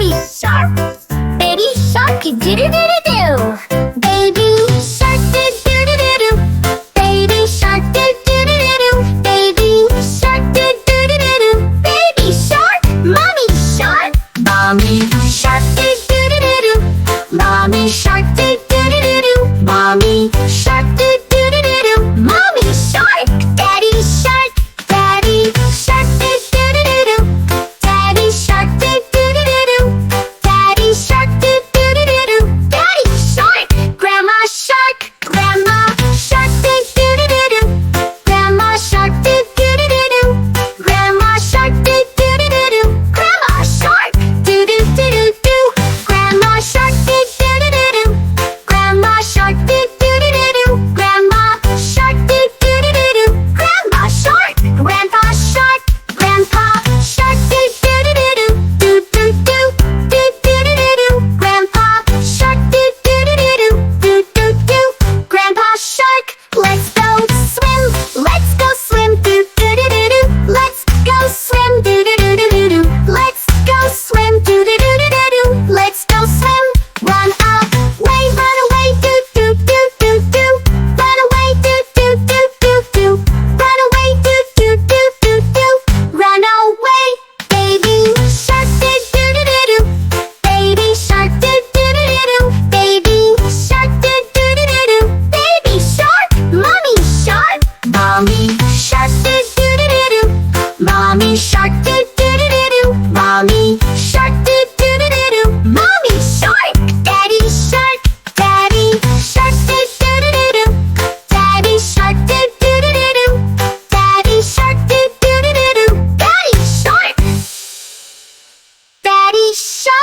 Baby shark. Baby shark, do do do do do. Baby shark, do do do do do. Baby shark, do do do do do. Baby shark, do do do do do. Baby shark, mommy shark. Mommy shark, do do do do do. Mommy shark, do do do do do. Mommy shark, do do do do do. Mommy shark. Daddy shark. Daddy shark, do do do do do. Daddy shark, do do do do do. Daddy shark, do do do do do. Daddy shark. Grandma shark. Grandma shark, do do do do do. Grandma shark, do do do do do. Grandma shark, do do do do do. Grandma shark, do do do do do. Grandma shark, do do do do do. Grandma shark, do do do do do. Grandma shark, do do do do do. Grandma shark. Grandpa shark. Grandpa shark, do do do do do. Do do do do do do do do. Grandpa shark, do do do do do. Do do do. Grandpa shark. Let's go swim. Let's go swim. Do do do do do. Let's go swim. Do do do do do do. Let's go swim. Do do do do do do. Let's go swim. Run away. Run away. Do do do do do. Run away. Do do do do do. Run away. Do do do do do. Run away. Baby shark. Do do do do do. Baby shark. Do do do do do. Baby shark. Do do do do do. Baby shark. Mommy shark. Mommy shark. Do do do do do. Mommy shark. Do do do do do. Mommy shark. Do do do do do. Mommy shark. Daddy shark. Daddy shark. Do do do do do. Daddy shark. Do do do do do. Daddy shark. Do do do do do. Daddy shark. Daddy shark.